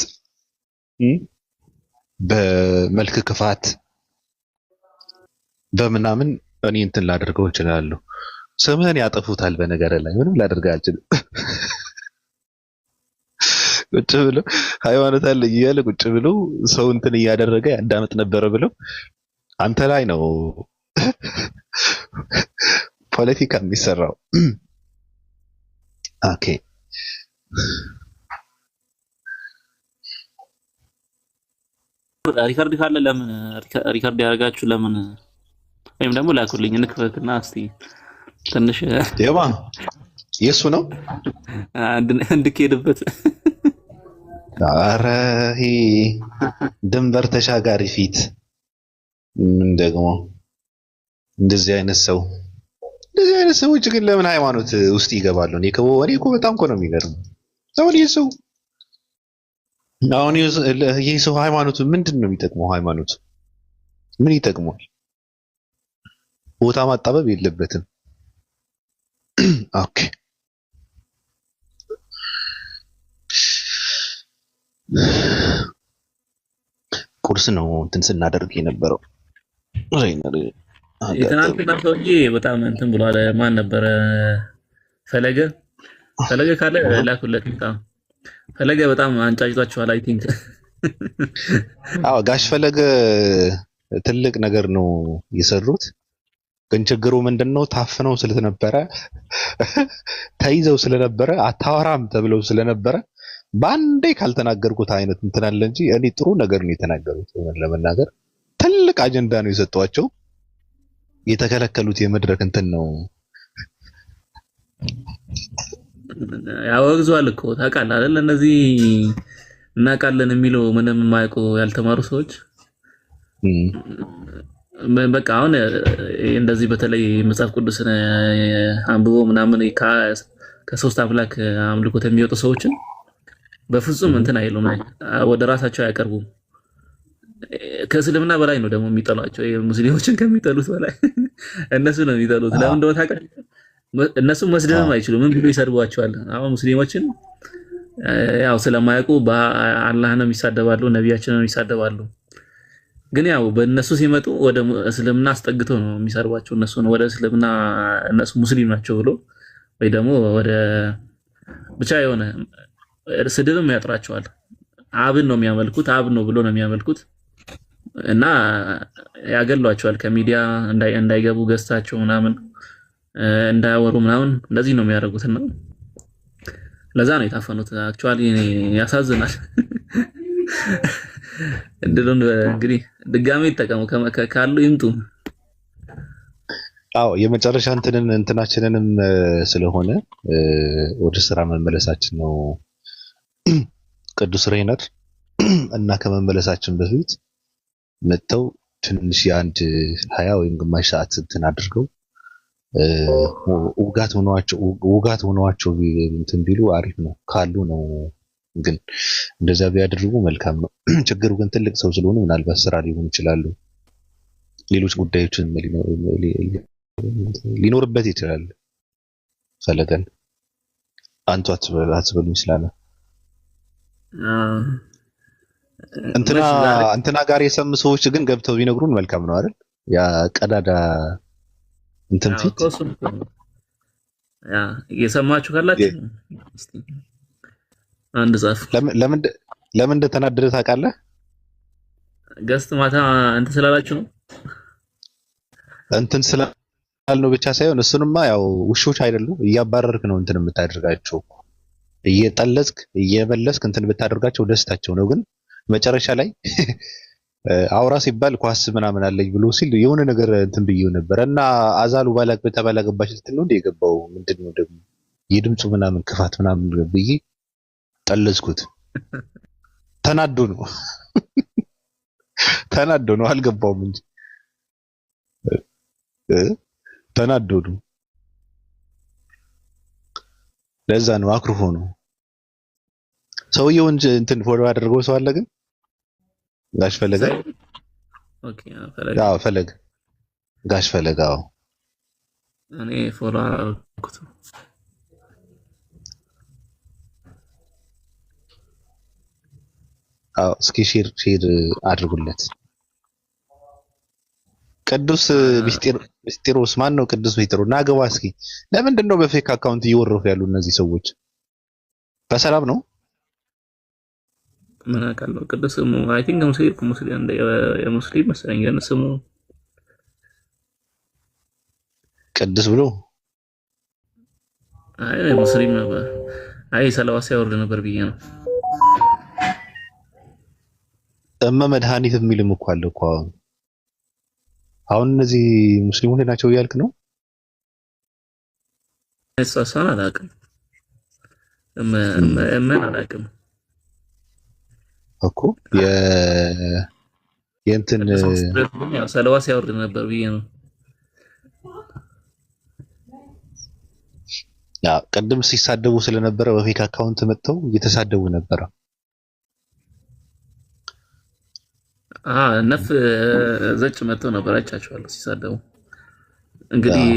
በመልክ ክፋት በምናምን እኔ እንትን ላደርገው እችላለሁ። ስምህን ያጠፉታል። በነገር ላይ ምንም ላደርግ አልችልም። ቁጭ ብሎ ሃይማኖት አለ እያለ ቁጭ ብሎ ሰው እንትን እያደረገ ያዳምጥ ነበረ ብለው አንተ ላይ ነው ፖለቲካ የሚሰራው። ኦኬ ሪካርድ ካለ ለምን ሪካርድ ያደርጋችሁ ለምን ወይም ደግሞ ላኩልኝ እንክፈትና እስቲ ትንሽ የማ የሱ ነው እንድኬድበት። ኧረ ይሄ ድንበር ተሻጋሪ ፊት ምን ደግሞ እንደዚህ አይነት ሰዎች ግን ለምን ሃይማኖት ውስጥ ይገባሉ? እኔ እኮ በጣም እኮ ነው የሚገርም። አሁን ይሄ ሰው ሃይማኖቱ ምንድን ነው የሚጠቅመው? ሃይማኖቱ ምን ይጠቅመዋል? ቦታ ማጣበብ የለበትም። ኦኬ ቁርስ ነው እንትን ስናደርግ የነበረው የትናንትና ሰውዬ በጣም እንትን ብሏል። ማን ነበረ? ፈለገ ካለ ላኩለት። ፈለገ በጣም አንጫጭቷቸዋል። አይ ቲንክ አዎ ጋሽ ፈለገ ትልቅ ነገር ነው የሰሩት። ግን ችግሩ ምንድነው? ታፍነው ስለነበረ ተይዘው ስለነበረ አታወራም ተብለው ስለነበረ በአንዴ ካልተናገርኩት አይነት እንትን አለ እንጂ እኔ ጥሩ ነገር ነው የተናገሩት። ለመናገር ትልቅ አጀንዳ ነው የሰጧቸው። የተከለከሉት የመድረክ እንትን ነው። ያወግዟል እኮ ታውቃለህ አይደል? እነዚህ እናውቃለን የሚለው ምንም የማያውቁ ያልተማሩ ሰዎች በቃ አሁን እንደዚህ በተለይ መጽሐፍ ቅዱስን አንብቦ ምናምን ከሶስት አምላክ አምልኮት የሚወጡ ሰዎችን በፍጹም እንትን አይሉም፣ ወደ ራሳቸው አያቀርቡም። ከእስልምና በላይ ነው ደግሞ የሚጠሏቸው። ሙስሊሞችን ከሚጠሉት በላይ እነሱ ነው የሚጠሉት። ለምን እንደሆነ ታውቃለህ? እነሱ መስደብም አይችሉም። ምን ብሎ ይሰድቧቸዋል? አሁን ሙስሊሞችን ያው ስለማያውቁ በአላህ ነው የሚሳደባሉ፣ ነቢያችን ነው የሚሳደባሉ። ግን ያው በእነሱ ሲመጡ ወደ እስልምና አስጠግተው ነው የሚሰርቧቸው። እነሱ ነው ወደ እስልምና እነሱ ሙስሊም ናቸው ብሎ ወይ ደግሞ ወደ ብቻ የሆነ ስድብም ያጥራቸዋል። አብን ነው የሚያመልኩት፣ አብ ነው ብሎ ነው የሚያመልኩት እና ያገሏቸዋል። ከሚዲያ እንዳይገቡ ገዝታቸው ምናምን እንዳያወሩ ምናምን እንደዚህ ነው የሚያደርጉት እና ለዛ ነው የታፈኑት። አክቹአሊ ያሳዝናል። እንደምን እንግዲህ ድጋሜ ይጠቀሙ ካሉ ይምጡ። አዎ የመጨረሻ እንትናችንንም ስለሆነ ወደ ስራ መመለሳችን ነው። ቅዱስ ሬነር እና ከመመለሳችን በፊት መተው ትንሽ የአንድ 20 ወይም ግማሽ ሰዓት እንትን አድርገው ውጋት ሆኗቸው እንትን ቢሉ አሪፍ ነው ካሉ ነው። ግን እንደዛ ቢያደርጉ መልካም ነው። ችግሩ ግን ትልቅ ሰው ስለሆኑ ምናልባት ስራ ሊሆን ይችላሉ፣ ሌሎች ጉዳዮችን ሊኖርበት ይችላል። ፈለገን አንቱ አትበሉኝ ስላለ እንትና ጋር የሰሙ ሰዎች ግን ገብተው ቢነግሩን መልካም ነው አይደል? ያ ቀዳዳ እንትን ፊት ያ የሰማችሁ ካላችሁ አንድ ጻፍ። ለምን እንደተናደደ ታውቃለህ? ገስት ማታ እንትን ስላላችሁ ነው። እንትን ስላልነው ብቻ ሳይሆን እሱንማ ያው ውሾች አይደሉም እያባረርክ ነው እንትን የምታደርጋቸው። እየጠለዝክ እየበለስክ እንትን ብታደርጋቸው ደስታቸው ነው። ግን መጨረሻ ላይ አውራ ሲባል ኳስ ምናምን አለኝ ብሎ ሲል የሆነ ነገር እንትን ብዬው ነበር እና አዛሉ ባላቅ በተባላገባች ልትል ነው እንደ የገባው ምንድነው ደግሞ የድምፁ ምናምን ክፋት ምናምን ብዬ ጠለዝኩት። ተናዶ ነው ተናዶ ነው አልገባውም እንጂ ተናዶ ነው። ለዛ ነው አክሩፎ ነው ሰውየው እንትን ፎሎ ያደረገው ሰው አለ ግን ጋሽ ፈለገ ኦኬ ፈለገ አዎ ፈለገ ጋሽ ፈለገ አዎ እኔ ፎሎ አደረኩት። አዎ እስኪ ሼር አድርጉለት። ቅዱስ ሚስጢሮስ ማን ነው? ቅዱስ ሚስጢሮስ ናገባ እስኪ። ለምንድን ነው በፌክ አካውንት እየወረፉ ያሉ እነዚህ ሰዎች? በሰላም ነው? ምን አውቃለሁ። ቅዱስ ስሙ አይ ቲንክ ሙስሊም የሙስሊም መሰለኝ ግን ስሙ ቅዱስ ብሎ አይ ሙስሊም ነበር። አይ ሰለዋት ሲያወርድ ነበር ብዬ ነው። መድኃኒት የሚልም እኮ አለ እኮ አሁን እነዚህ ሙስሊሞች ናቸው እያልክ ነው? እሷን አላውቅም ምን አላውቅም እኮ የእንትን ያው ሰለዋት ሲያወርድ ነበር ብዬ ነው። ያ ቀደም ሲሳደቡ ስለነበረ በፌክ አካውንት መጥተው እየተሳደቡ ነበረ። ነፍ ዘጭ መጥተው ነበር አይቻቸዋለሁ ሲሳደቡ። እንግዲህ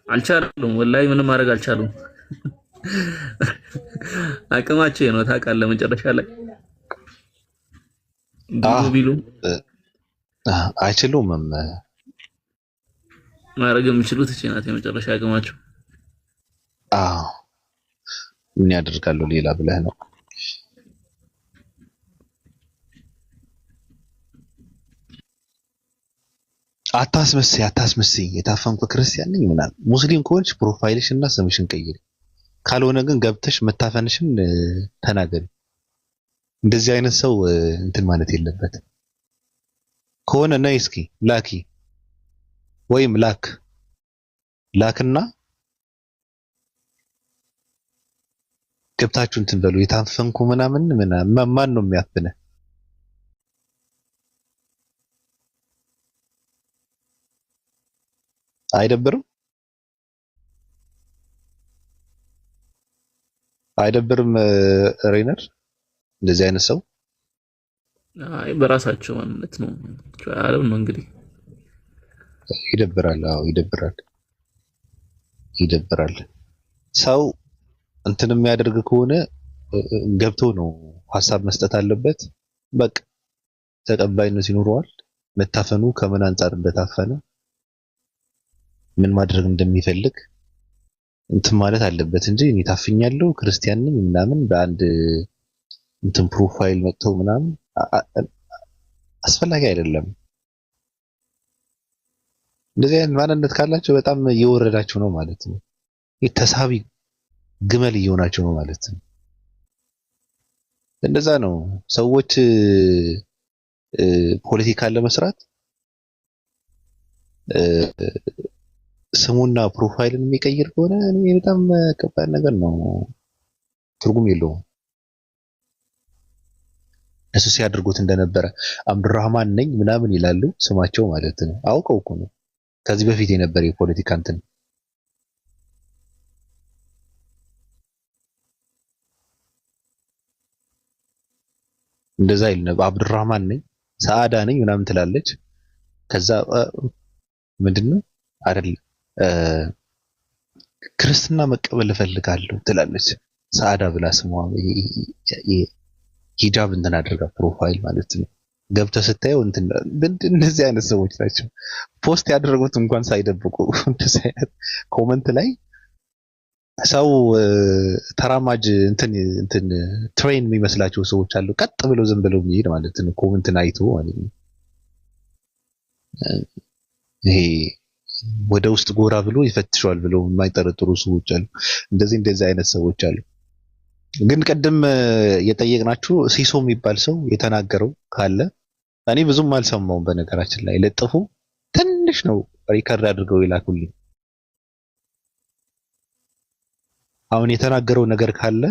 አልቻሉም፣ ወላሂ ምንም ማድረግ አልቻሉም። አቅማቸው ነው ታውቃለህ። መጨረሻ ላይ ቢሉ አይችሉም። ማድረግ የሚችሉት እቺ ናት የመጨረሻ አቅማቸው። ምን ያደርጋሉ ሌላ ብለህ ነው? አታስመስይ የታፈንኩ ክርስቲያን ነኝ ምናምን። ሙስሊም ከሆንሽ ፕሮፋይልሽ እና ስምሽን ቀይሪ፣ ካልሆነ ግን ገብተሽ መታፈንሽን ተናገሪ። እንደዚህ አይነት ሰው እንትን ማለት የለበትም። ከሆነ ነይ እስኪ ላኪ ወይም ላክና ገብታችሁ እንትን በሉ። የታፈንኩ ምናምን ማን ነው የሚያፍነ? አይደብርም? ሬነር እንደዚህ አይነት ሰው አይ በራሳቸው ማንነት ነው ዓለም ነው እንግዲህ ይደብራል። አዎ ይደብራል። ሰው እንትን የሚያደርግ ከሆነ ገብቶ ነው ሐሳብ መስጠት አለበት። በቃ ተቀባይነት ይኖረዋል። መታፈኑ ከምን አንፃር እንደታፈነ ምን ማድረግ እንደሚፈልግ እንትን ማለት አለበት እንጂ እኔ ታፍኛለሁ ክርስቲያን ነኝ ምናምን በአንድ እንትን ፕሮፋይል መጥተው ምናምን አስፈላጊ አይደለም። እንደዚህ አይነት ማንነት ካላቸው በጣም እየወረዳቸው ነው ማለት ነው። የተሳቢ ግመል እየሆናቸው ነው ማለት ነው። እንደዛ ነው ሰዎች ፖለቲካን ለመስራት ስሙና ፕሮፋይልን የሚቀይር ከሆነ እኔ በጣም ከባድ ነገር ነው። ትርጉም የለውም። እሱ ሲያደርጉት እንደነበረ አብዱራህማን ነኝ ምናምን ይላሉ ስማቸው ማለት ነው። አውቀው እኮ ነው ከዚህ በፊት የነበረ የፖለቲካ እንትን እንደዛ ይል ነበር። አብዱራህማን ነኝ ሰዓዳ ነኝ ምናምን ትላለች። ከዛ ምንድነው አይደል ክርስትና መቀበል እፈልጋለሁ ትላለች። ሰዓዳ ብላ ስሟ ሂጃብ እንትን አድርጋ ፕሮፋይል ማለት ነው። ገብተህ ስታየው እንትን እንደዚህ አይነት ሰዎች ናቸው ፖስት ያደረጉት እንኳን ሳይደብቁ እንደዚህ አይነት ኮመንት ላይ ሰው ተራማጅ እንትን ትሬን የሚመስላቸው ሰዎች አሉ። ቀጥ ብለው ዝም ብለው የሚሄድ ማለት ነው ኮመንትን አይቶ ማለት ነው። ይሄ ወደ ውስጥ ጎራ ብሎ ይፈትሻል ብለው የማይጠረጥሩ ሰዎች አሉ። እንደዚህ አይነት ሰዎች አሉ። ግን ቅድም የጠየቅናችሁ ሲሶ የሚባል ሰው የተናገረው ካለ እኔ ብዙም አልሰማውም በነገራችን ላይ ለጥፉ ትንሽ ነው ሪከርድ አድርገው ይላኩልኝ። አሁን የተናገረው ነገር ካለ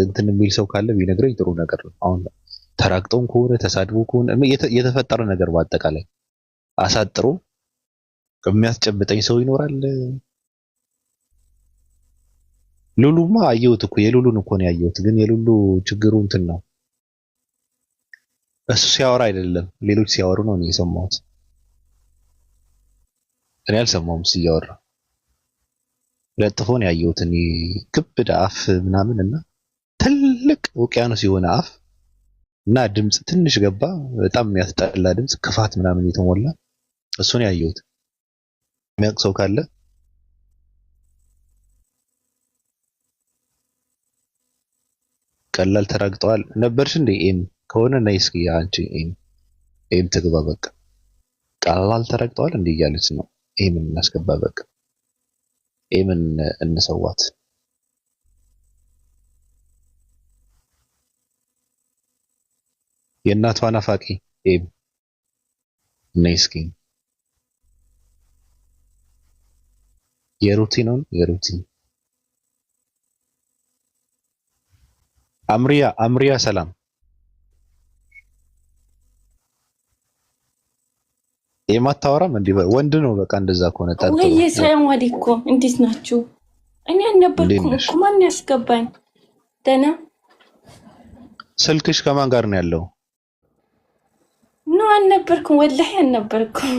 እንትን የሚል ሰው ካለ ቢነግረኝ ጥሩ ነገር ነው። አሁን ተራግጠውም ከሆነ ተሳድቦ ከሆነ የተፈጠረ ነገር በአጠቃላይ አሳጥሮ የሚያስጨብጠኝ ሰው ይኖራል። ሉሉማ አየሁት እኮ የሉሉን እኮ ነው ያየሁት። ግን የሉሉ ችግሩ እንትን ነው እሱ ሲያወራ አይደለም ሌሎች ሲያወሩ ነው እኔ የሰማሁት። እኔ አልሰማሁም ሲያወራ ለጥፎ ነው ያየሁት እኔ ክብድ አፍ ምናምን እና ትልቅ ውቅያኖስ የሆነ አፍ እና ድምጽ ትንሽ ገባ በጣም የሚያስጠላ ድምጽ ክፋት ምናምን የተሞላ እሱ ነው ያየሁት። የሚያውቅ ሰው ካለ ቀላል ተራግጠዋል ነበርሽ እንዴ? ኤም ከሆነ ነይ እስኪ አንቺ ኤም ትግባ በቃ ቀላል ተራግጠዋል እንዴ እያለች ነው። ኤምን እናስገባ በቃ ኤምን እንሰዋት። የእናቷ ናፋቂ ኤም ነይ እስኪ የሩቲን አምሪያ ሰላም የማታወራም እንዴ? ወንድ ነው በቃ እንደዛ ከሆነ ታጥቶ ወይ ሰላም አለይኩም እንዴት ናችሁ? እኔ አልነበርኩም እኮ ማን ያስገባኝ? ደህና ስልክሽ ከማን ጋር ነው ያለው? ነው አልነበርኩም ወላሂ አልነበርኩም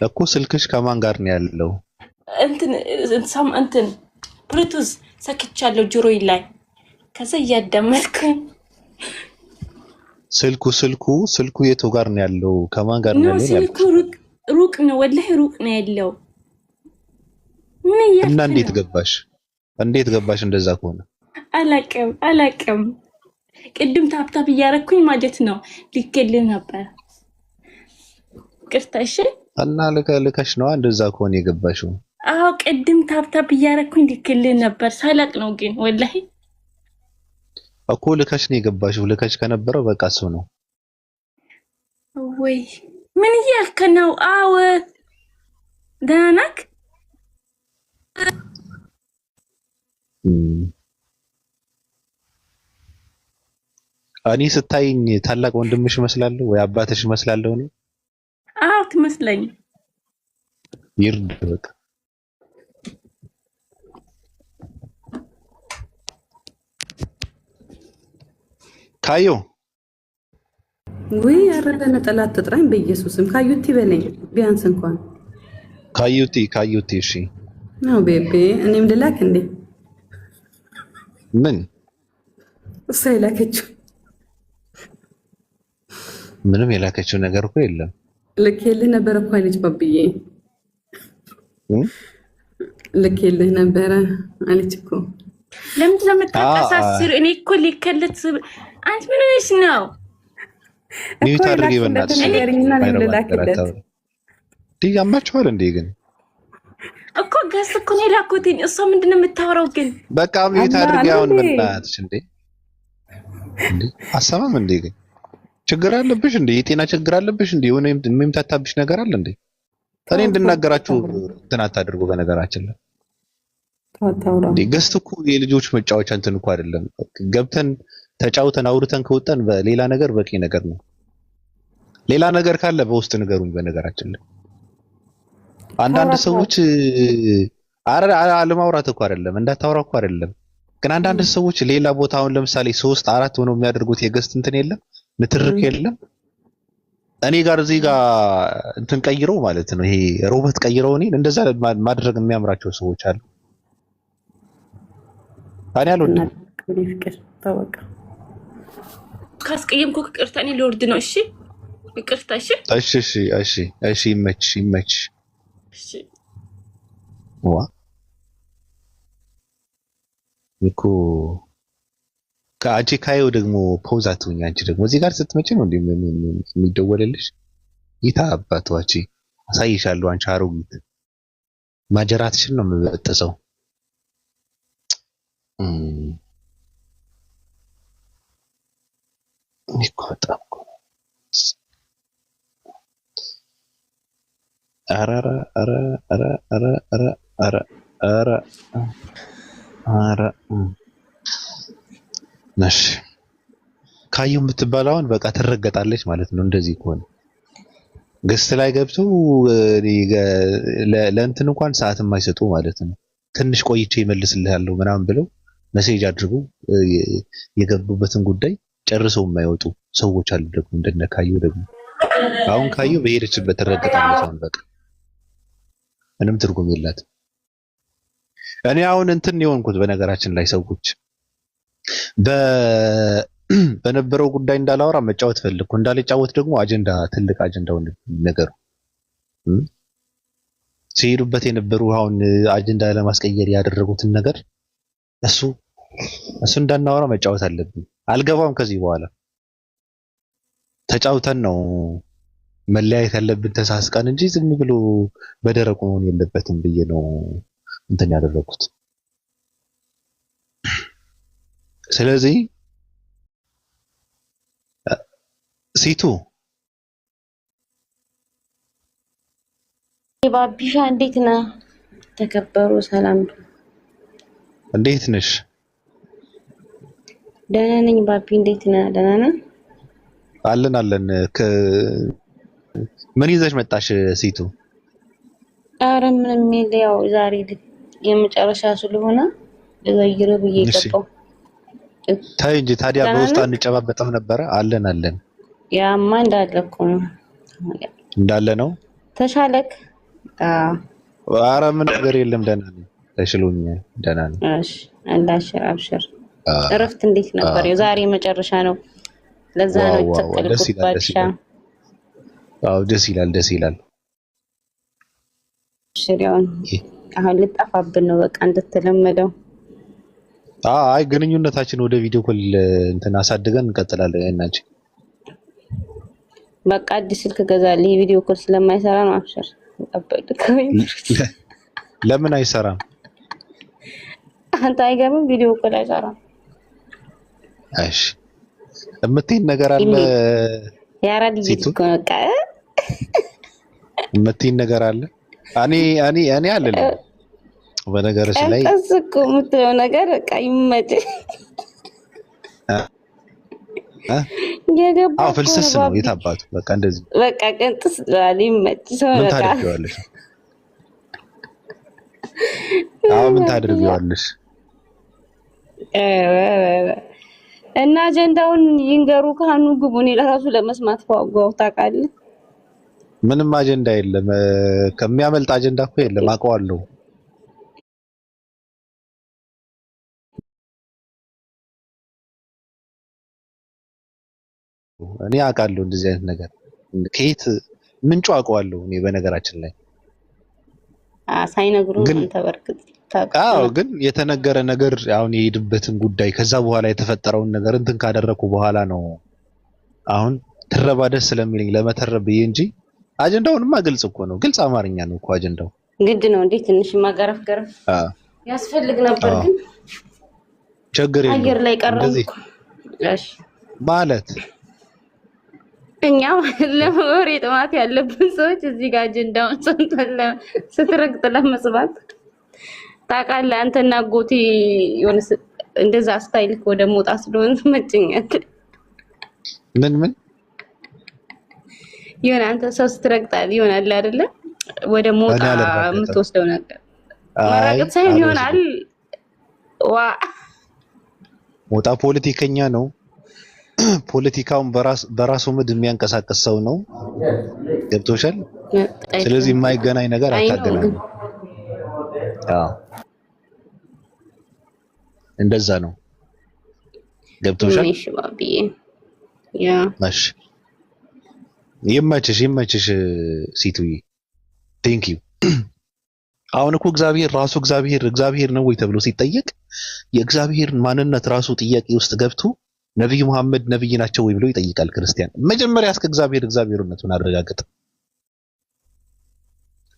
እኮ ስልክሽ ከማን ጋር ነው ያለው? እንትን ብሉቱዝ ሰክቻለሁ ጆሮዬ ላይ ከዛ እያዳመጥኩኝ ስልኩ የቱ ጋር ነው ያለው? ከማን ጋር ነው ያለው? ስልኩ ሩቅ ነው ወላሂ ሩቅ ነው ያለው። ምን እና እንዴት ገባሽ እንደዛ ከሆነ? አላቅም ቅድም ታፕታፕ እያረኩኝ ማለት ነው ልክልህ ነበር። ቅርታ እሺ። እና ልከሽ ነው እንደዛ ከሆነ የገባሽው? አዎ ቅድም ታፕታፕ እያረኩኝ ልክልህ ነበር ሳላቅ ነው ግን ወላሂ እኮ ልከሽ ነው የገባሽው። ልከሽ ከነበረው በቃ እሱ ነው ወይ? ምን እያልክ ነው? አዎ ደህና ነህ? እኔ ስታይኝ ታላቅ ወንድምሽ እመስላለሁ ወይ አባትሽ እመስላለሁ? እኔ አዎ ትመስለኝ። ይርድ በቃ ካዩ ወይ ያረደ ነጠላት ተጥራኝ በኢየሱስም ካዩቲ በለኝ ቢያንስ እንኳን ካዩቲ እሺ ነው ቤቤ እኔም ልላክ እንዴ? ምን እሷ የላከችው ምንም የላከችው ነገር እኮ የለም። ልኬልህ ነበር እኮ አለች ባብዬ ልኬልህ ነበረ አለች እኮ። ለምንድን ነው የምታቀሳስሩ? እኔ እኮ ልከለት አንተ ምን ነሽ ነው? ሚውት አድርጌ በእናትሽ ነገርኝና ልላክለት ያማችኋል እንዴ? ግን እኮ ገስ እኮ ነው የላኩትኝ። እሷ ምንድን ነው የምታወራው ግን? በቃ ሚውት አድርጌ አሁን በእናትሽ እንዴ አሰማም እንዴ? ግን ችግር አለብሽ እንዴ? የጤና ችግር አለብሽ እንዴ? የሆነ የሚምታታብሽ ነገር አለ እንዴ? እኔ እንድናገራችሁ እንትን አታድርጉ። በነገራችን ላይ ገስት እኮ የልጆች መጫወቻ እንትን እኮ አይደለም። ገብተን ተጫውተን አውርተን ከወጣን በሌላ ነገር በቂ ነገር ነው። ሌላ ነገር ካለ በውስጥ ንገሩኝ። በነገራችን ላይ አንዳንድ ሰዎች አለማውራት እኮ አይደለም እንዳታወራ እኮ አይደለም። ግን አንዳንድ ሰዎች ሌላ ቦታ አሁን ለምሳሌ 3 4 ሆነው የሚያደርጉት የገስት እንትን የለም ንትርክ የለም። እኔ ጋር እዚህ ጋር እንትን ቀይረው ማለት ነው ይሄ ሮቦት ቀይረው እኔን እንደዛ ማድረግ የሚያምራቸው ሰዎች አሉ። ታዲያ አልወድም። ፍቅር ታወቀ ካስቀየምኩ ይቅርታ፣ እኔ ልወርድ ነው። እሺ ይቅርታ። እሺ ይመች። እሺ ዋ እኮ ከአንቺ ካየው ደግሞ ፖዝ አትሁኝ። አንቺ ደግሞ እዚህ ጋር ስትመጪ ነው እንዴ የሚደወልልሽ? ይታ አባቷቺ አሳይሻለሁ። አንቺ አሮጊት ማጀራትሽን ነው የምበጥሰው። እኮ በጣም ኧረ ኧረ ኧረ ኧረ ኧረ ኧረ ኧረ ኧረ ነሽ ካዩ የምትባለውን በቃ ትረገጣለች ማለት ነው። እንደዚህ ከሆነ ገስት ላይ ገብተው ለእንትን እንኳን ሰዓት የማይሰጡ ማለት ነው። ትንሽ ቆይቼ ይመልስልሃለሁ ምናምን ብለው መሴጅ አድርጉ የገቡበትን ጉዳይ ጨርሰው የማይወጡ ሰዎች አሉ። ደግሞ እንደነ ካዩ ደግሞ አሁን ካዩ በሄደችበት ትረገጣለች። አሁን በቃ ምንም ትርጉም የላትም። እኔ አሁን እንትን የሆንኩት በነገራችን ላይ ሰዎች በነበረው ጉዳይ እንዳላወራ መጫወት ፈልኩ። እንዳልጫወት ደግሞ አጀንዳ ትልቅ አጀንዳው ነገሩ ሲሄዱበት የነበሩ አሁን አጀንዳ ለማስቀየር ያደረጉትን ነገር እሱ እንዳናወራ መጫወት አለብኝ። አልገባም ከዚህ በኋላ ተጫውተን ነው መለያየት ያለብን ተሳስቀን እንጂ ዝም ብሎ በደረቁ መሆን የለበትም ብዬ ነው እንትን ያደረኩት። ስለዚህ ሲቱ ባቢሻ እንዴት ነህ? ተከበሩ ሰላም እንዴት ነሽ? ደህና ነኝ ባቢ እንዴት ነህ? ደህና ነህ? አለን ምን ይዘሽ መጣሽ ሲቱ? ኧረ ምንም የለ ያው ዛሬ የመጨረሻ ስለሆነ ልዘይር ብዬ ገባሁ። ታይ እንጂ ታዲያ በውስጥ አንጨባበጥም ነበረ? አለን ያማ እንዳለ እኮ ነው። እንዳለ ነው። ተሻለክ? ኧረ ምን ነገር የለም ደህና ነኝ። ተሽሎኛል። ደህና ነኝ። እሺ እንዳሽር አብሽር። እረፍት እንዴት ነበር? ዛሬ መጨረሻ ነው። ለዛ ነው የተሰቀልኩት ባሻ። አዎ ደስ ይላል። ሽሪውን አሁን ልጠፋብን ነው በቃ እንደተለመደው። አይ ግንኙነታችን ወደ ቪዲዮ ኮል እንትን አሳድገን እንቀጥላለን። እናንቺ በቃ አዲስ ስልክ ገዛልኝ። የቪዲዮ ኮል ስለማይሰራ ነው። አብሽር ለምን አይሰራም? አንተ አይገርምም? ቪዲዮ ኮል አይሰራም። እሺ እምትይኝ ነገር አለ ያራዲ እኮ በቃ እምትይኝ ነገር አለ። እኔ አለልኝ በነገርሽ ላይ ቀስቁ የምትለው ነገር በቃ ይመጭ። አዎ ፍልስስ ነው የታባቱ በቃ እንደዚህ በቃ ቀንጥስ ይመጭ ሰው ምን በቃ ታደርጊዋለሽ? አዎ ምን ታደርጊዋለሽ? እና አጀንዳውን ይንገሩ ካኑ ግቡ። እኔ ለራሱ ለመስማት ጓጓሁ ታውቃለህ። ምንም አጀንዳ የለም። ከሚያመልጥ አጀንዳ እኮ የለም። አውቀዋለሁ። እኔ አውቃለሁ እንደዚህ አይነት ነገር ከየት ምንጩ አውቀዋለሁ። እኔ በነገራችን ላይ ሳይነግሩ አንተ በርግጥ አዎ፣ ግን የተነገረ ነገር አሁን የሄድበትን ጉዳይ ከዛ በኋላ የተፈጠረውን ነገር እንትን ካደረኩ በኋላ ነው አሁን ትረባ ደስ ስለሚለኝ ለመተረብ ብዬ እንጂ አጀንዳውንማ ግልጽ እኮ ነው። ግልጽ አማርኛ ነው እኮ አጀንዳው። ግድ ነው እንዴ? ትንሽ ማገረፍ ያስፈልግ ነበር፣ ግን ችግር የለም። አየር ላይ ቀረው እሺ ማለት እኛ ለወሬ ጥማት ያለብን ሰዎች እዚህ ጋር አጀንዳውን ስትረግጥ ለመስባት ታውቃለህ። አንተና ጎቴ የሆነ እንደዛ ስታይል ወደ ሞጣ ስለሆነ መጭኛት ምን ይሆን አንተ ሰው ስትረግጣል ይሆናል አይደለ? ወደ ሞጣ የምትወስደው ነገር መረገጥ ሳይሆን ይሆናል። ሞጣ ፖለቲከኛ ነው። ፖለቲካውን በራሱ ምድ የሚያንቀሳቅስ ሰው ነው። ገብቶሻል? ስለዚህ የማይገናኝ ነገር አታገናኝ። አዎ እንደዛ ነው። ገብቶሻል? እሺ ባቢዬ ያ ማሽ ይመችሽ ሲቱዬ ቴንክ ዩ። አሁን እኮ ራሱ እግዚአብሔር ነው ወይ ተብሎ ሲጠየቅ የእግዚአብሔርን ማንነት ራሱ ጥያቄ ውስጥ ገብቶ ነብዩ መሐመድ ነብይ ናቸው ወይ ብሎ ይጠይቃል ክርስቲያን። መጀመሪያ እስከ እግዚአብሔርነቱን አረጋግጥ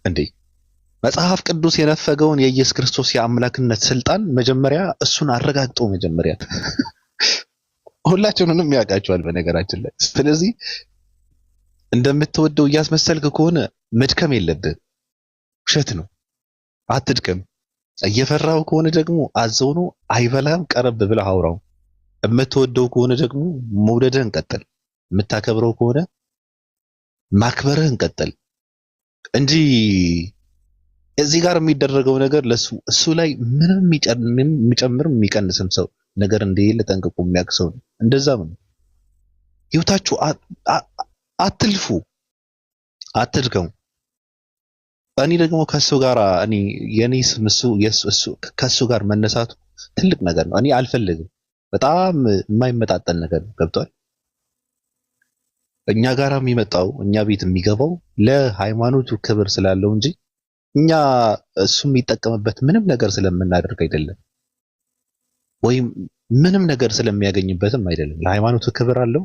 እንዴ! መጽሐፍ ቅዱስ የነፈገውን የኢየሱስ ክርስቶስ የአምላክነት ስልጣን መጀመሪያ እሱን አረጋግጦ መጀመሪያ ሁላችሁንም ያውቃቸዋል በነገራችን ላይ። ስለዚህ እንደምትወደው እያስመሰልክ ከሆነ መድከም የለብህ። ውሸት ነው። አትድከም። እየፈራው ከሆነ ደግሞ አዘው ነው አይበላም። ቀረብ ብለህ አውራው። የምትወደው ከሆነ ደግሞ መውደድህን ቀጥል። የምታከብረው ከሆነ ማክበርህን ቀጥል እንጂ እዚህ ጋር የሚደረገው ነገር ለሱ እሱ ላይ ምንም የሚጨምር የሚቀንስም ሰው ነገር እንደሌለ ጠንቅቆ የሚያውቅ ሰው ነው። እንደዛም ነው። ህይወታችሁ አትልፉ፣ አትድከሙ። እኔ ደግሞ ከሱ ጋር የኔ ስም እሱ ከሱ ጋር መነሳቱ ትልቅ ነገር ነው። እኔ አልፈልግም። በጣም የማይመጣጠን ነገር ነው። ገብቷል? እኛ ጋር የሚመጣው እኛ ቤት የሚገባው ለሃይማኖቱ ክብር ስላለው እንጂ እኛ እሱ የሚጠቀምበት ምንም ነገር ስለምናደርግ አይደለም፣ ወይም ምንም ነገር ስለሚያገኝበትም አይደለም። ለሃይማኖቱ ክብር አለው።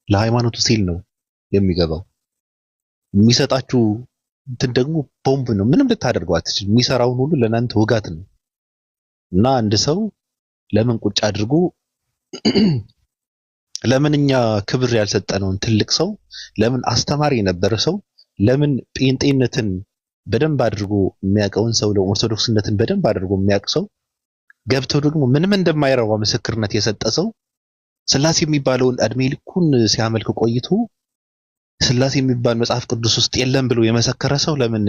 ለሃይማኖቱ ሲል ነው የሚገባው። የሚሰጣችሁ እንትን ደግሞ ቦምብ ነው። ምንም ልታደርገው አትችል። የሚሰራውን ሁሉ ለእናንተ ውጋት ነው። እና አንድ ሰው ለምን ቁጭ አድርጎ ለምን እኛ ክብር ያልሰጠነውን ትልቅ ሰው ለምን አስተማሪ የነበረ ሰው ለምን ጴንጤነትን በደንብ አድርጎ የሚያውቀውን ሰው ለኦርቶዶክስነትን በደንብ አድርጎ የሚያውቅ ሰው ገብቶ ደግሞ ምንም እንደማይረባ ምስክርነት የሰጠ ሰው ስላሴ የሚባለውን እድሜ ልኩን ሲያመልክ ቆይቶ ስላሴ የሚባል መጽሐፍ ቅዱስ ውስጥ የለም ብሎ የመሰከረ ሰው ለምን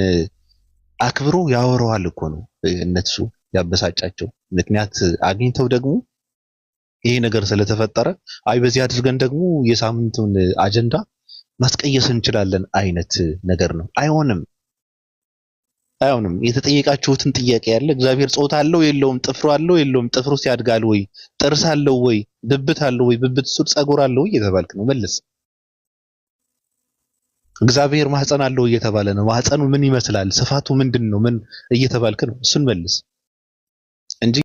አክብሮ ያወራዋል እኮ ነው እነሱ ያበሳጫቸው። ምክንያት አግኝተው ደግሞ ይሄ ነገር ስለተፈጠረ አይ በዚህ አድርገን ደግሞ የሳምንቱን አጀንዳ ማስቀየስ እንችላለን አይነት ነገር ነው። አይሆንም። የተጠየቃችሁትን ጥያቄ ያለ እግዚአብሔር ጾታ አለው የለውም፣ ጥፍሩ አለው የለውም፣ ጥፍሩ ሲያድጋል ወይ፣ ጥርስ አለው ወይ፣ ብብት አለው ወይ፣ ብብት ሱር ጸጉር አለው ወይ እየተባልክ ነው መልስ። እግዚአብሔር ማህፀን አለው እየተባለ ነው። ማህፀኑ ምን ይመስላል፣ ስፋቱ ምንድነው፣ ምን እየተባልክ ነው? እሱን መልስ።